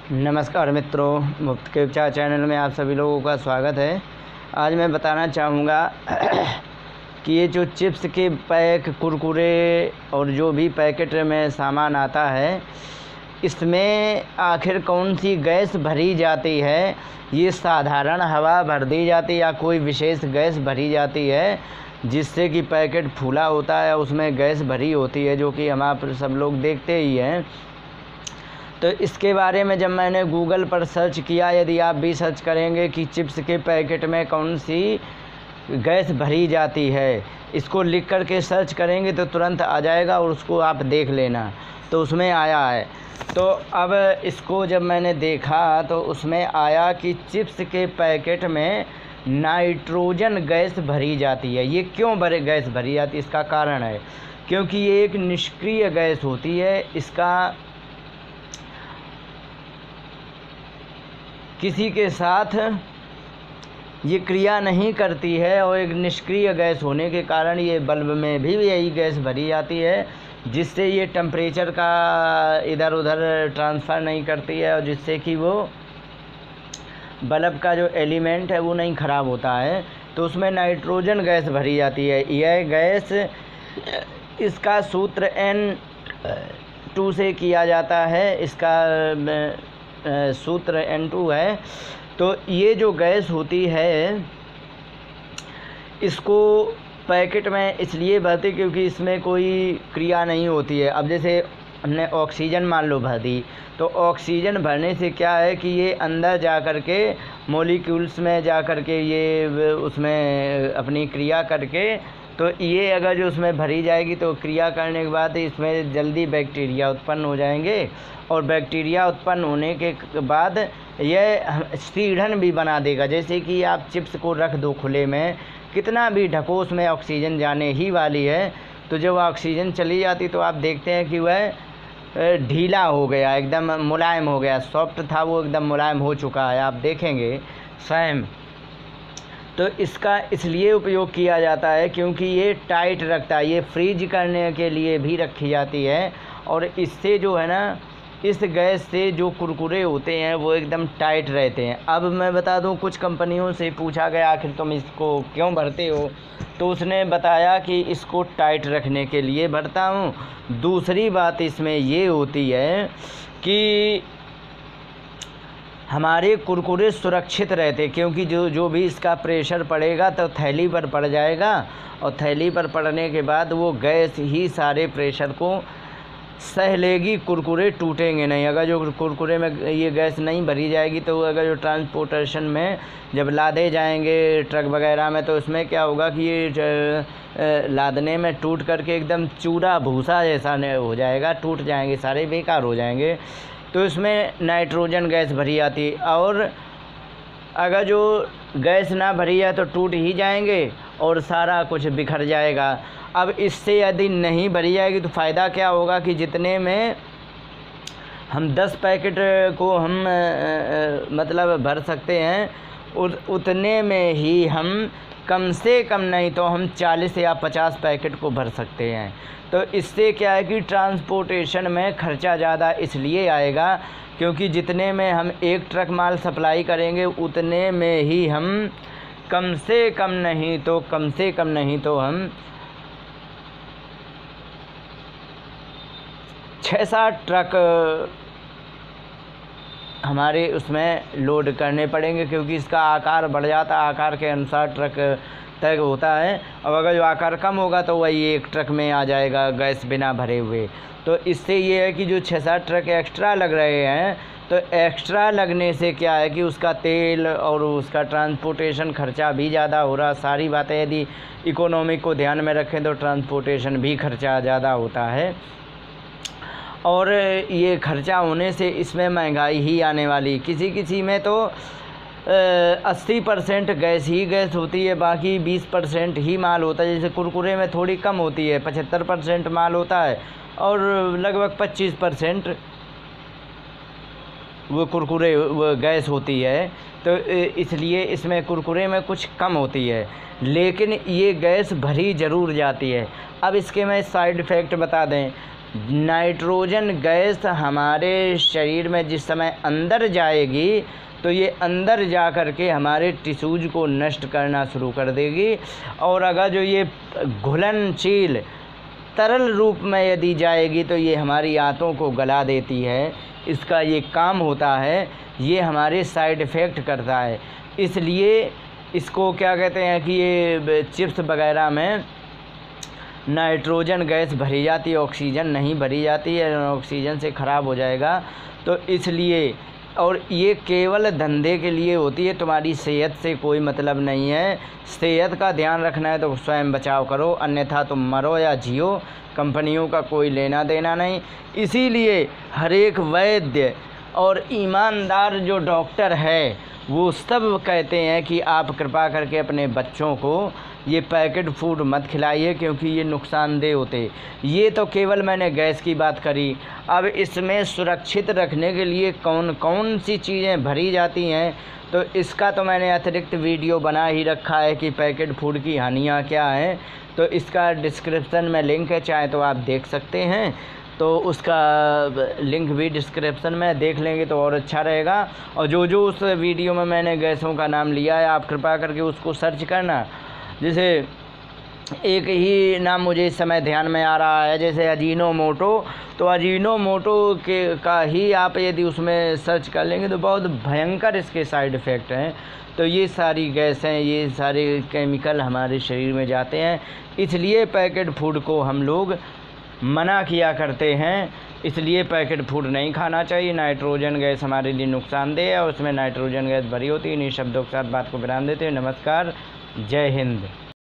नमस्कार मित्रों, मुफ्त के उपचार चैनल में आप सभी लोगों का स्वागत है। आज मैं बताना चाहूँगा कि ये जो चिप्स के पैक, कुरकुरे और जो भी पैकेट में सामान आता है, इसमें आखिर कौन सी गैस भरी जाती है। ये साधारण हवा भर दी जाती है या कोई विशेष गैस भरी जाती है जिससे कि पैकेट फूला होता है, उसमें गैस भरी होती है, जो कि हम आप सब लोग देखते ही हैं। तो इसके बारे में जब मैंने गूगल पर सर्च किया, यदि आप भी सर्च करेंगे कि चिप्स के पैकेट में कौन सी गैस भरी जाती है, इसको लिख कर के सर्च करेंगे तो तुरंत आ जाएगा और उसको आप देख लेना। तो उसमें आया है। तो अब इसको जब मैंने देखा तो उसमें आया कि चिप्स के पैकेट में नाइट्रोजन गैस भरी जाती है। ये क्यों गैस भरी जाती है, इसका कारण है क्योंकि ये एक निष्क्रिय गैस होती है। इसका किसी के साथ ये क्रिया नहीं करती है और एक निष्क्रिय गैस होने के कारण ये बल्ब में भी यही गैस भरी जाती है, जिससे ये टेम्परेचर का इधर उधर ट्रांसफ़र नहीं करती है और जिससे कि वो बल्ब का जो एलिमेंट है वो नहीं ख़राब होता है। तो उसमें नाइट्रोजन गैस भरी जाती है। यह गैस, इसका सूत्र N2 से किया जाता है। इसका सूत्र N2 है। तो ये जो गैस होती है, इसको पैकेट में इसलिए भरते क्योंकि इसमें कोई क्रिया नहीं होती है। अब जैसे हमने ऑक्सीजन मान लो भर दी, तो ऑक्सीजन भरने से क्या है कि ये अंदर जा कर के मॉलिक्यूल्स में जा कर के ये उसमें अपनी क्रिया करके, तो ये अगर जो उसमें भरी जाएगी तो क्रिया करने के बाद इसमें जल्दी बैक्टीरिया उत्पन्न हो जाएंगे और बैक्टीरिया उत्पन्न होने के बाद यह सीढ़न भी बना देगा। जैसे कि आप चिप्स को रख दो खुले में, कितना भी ढको, उसमें ऑक्सीजन जाने ही वाली है। तो जब ऑक्सीजन चली जाती तो आप देखते हैं कि वह ढीला हो गया, एकदम मुलायम हो गया। सॉफ्ट था वो एकदम मुलायम हो चुका है, आप देखेंगे स्वयं। तो इसका इसलिए उपयोग किया जाता है क्योंकि ये टाइट रखता है। ये फ्रीज करने के लिए भी रखी जाती है और इससे जो है ना, इस गैस से जो कुरकुरे होते हैं वो एकदम टाइट रहते हैं। अब मैं बता दूं, कुछ कंपनियों से पूछा गया आखिर तुम इसको क्यों भरते हो, तो उसने बताया कि इसको टाइट रखने के लिए भरता हूं। दूसरी बात इसमें ये होती है कि हमारे कुरकुरे सुरक्षित रहते, क्योंकि जो भी इसका प्रेशर पड़ेगा तो थैली पर पड़ जाएगा और थैली पर पड़ने के बाद वो गैस ही सारे प्रेशर को सह लेगी, कुरकुरे टूटेंगे नहीं। अगर जो कुरकुरे में ये गैस नहीं भरी जाएगी तो अगर जो ट्रांसपोर्टेशन में जब लादे जाएंगे ट्रक वगैरह में, तो उसमें क्या होगा कि ये लादने में टूट करके एकदम चूरा भूसा जैसा हो जाएगा, टूट जाएंगे सारे, बेकार हो जाएंगे। तो इसमें नाइट्रोजन गैस भरी आती है और अगर जो गैस ना भरी है तो टूट ही जाएंगे और सारा कुछ बिखर जाएगा। अब इससे यदि नहीं भरी जाएगी तो फ़ायदा क्या होगा कि जितने में हम 10 पैकेट को हम मतलब भर सकते हैं, उतने में ही हम कम से कम नहीं तो हम 40 या 50 पैकेट को भर सकते हैं। तो इससे क्या है कि ट्रांसपोर्टेशन में ख़र्चा ज़्यादा इसलिए आएगा क्योंकि जितने में हम एक ट्रक माल सप्लाई करेंगे उतने में ही हम कम से कम नहीं तो हम 6-7 ट्रक हमारे उसमें लोड करने पड़ेंगे, क्योंकि इसका आकार बढ़ जाता है, आकार के अनुसार ट्रक तय होता है। अब अगर जो आकार कम होगा तो वही एक ट्रक में आ जाएगा गैस बिना भरे हुए। तो इससे ये है कि जो 6-7 ट्रक एक्स्ट्रा लग रहे हैं, तो एक्स्ट्रा लगने से क्या है कि उसका तेल और उसका ट्रांसपोर्टेशन खर्चा भी ज़्यादा हो रहा। सारी बातें यदि इकोनॉमिक को ध्यान में रखें तो ट्रांसपोर्टेशन भी खर्चा ज़्यादा होता है और ये खर्चा होने से इसमें महंगाई ही आने वाली। किसी में तो 80% गैस होती है, बाकी 20% ही माल होता है। जैसे कुरकुरे में थोड़ी कम होती है, 75% माल होता है और लगभग 25% वो कुरकुरे वो गैस होती है। तो इसलिए इसमें कुरकुरे में कुछ कम होती है, लेकिन ये गैस भरी ज़रूर जाती है। अब इसके मैं साइड इफ़ेक्ट बता दें नाइट्रोजन गैस हमारे शरीर में जिस समय अंदर जाएगी तो ये अंदर जा कर के हमारे टिश्यूज को नष्ट करना शुरू कर देगी। और अगर जो ये घुलनशील तरल रूप में यदि जाएगी तो ये हमारी आंतों को गला देती है। इसका ये काम होता है, ये हमारे साइड इफ़ेक्ट करता है। इसलिए इसको क्या कहते हैं कि ये चिप्स वगैरह में नाइट्रोजन गैस भरी जाती है, ऑक्सीजन नहीं भरी जाती है, ऑक्सीजन से ख़राब हो जाएगा। तो इसलिए, और ये केवल धंधे के लिए होती है, तुम्हारी सेहत से कोई मतलब नहीं है। सेहत का ध्यान रखना है तो स्वयं बचाव करो, अन्यथा तुम मरो या जियो, कंपनियों का कोई लेना देना नहीं। इसीलिए हर एक वैद्य और ईमानदार जो डॉक्टर है वो सब कहते हैं कि आप कृपा करके अपने बच्चों को ये पैकेट फूड मत खिलाइए, क्योंकि ये नुकसानदेह होते। ये तो केवल मैंने गैस की बात करी। अब इसमें सुरक्षित रखने के लिए कौन कौन सी चीज़ें भरी जाती हैं, तो इसका तो मैंने अतिरिक्त वीडियो बना ही रखा है कि पैकेट फूड की हानियाँ क्या हैं। तो इसका डिस्क्रिप्शन में लिंक है, चाहे तो आप देख सकते हैं। तो उसका लिंक भी डिस्क्रिप्शन में देख लेंगे तो और अच्छा रहेगा। और जो उस वीडियो में मैंने गैसों का नाम लिया है, आप कृपा करके उसको सर्च करना। जैसे एक ही नाम मुझे इस समय ध्यान में आ रहा है, जैसे अजीनोमोटो। तो अजीनोमोटो के का ही आप यदि उसमें सर्च कर लेंगे तो बहुत भयंकर इसके साइड इफ़ेक्ट हैं। तो ये सारी गैसें, ये सारे केमिकल हमारे शरीर में जाते हैं। इसलिए पैकेट फूड को हम लोग मना किया करते हैं। इसलिए पैकेट फूड नहीं खाना चाहिए। नाइट्रोजन गैस हमारे लिए नुकसानदेह है और उसमें नाइट्रोजन गैस भरी होती है। इन्हीं शब्दों के साथ बात को विराम देते हैं। नमस्कार, जय हिंद।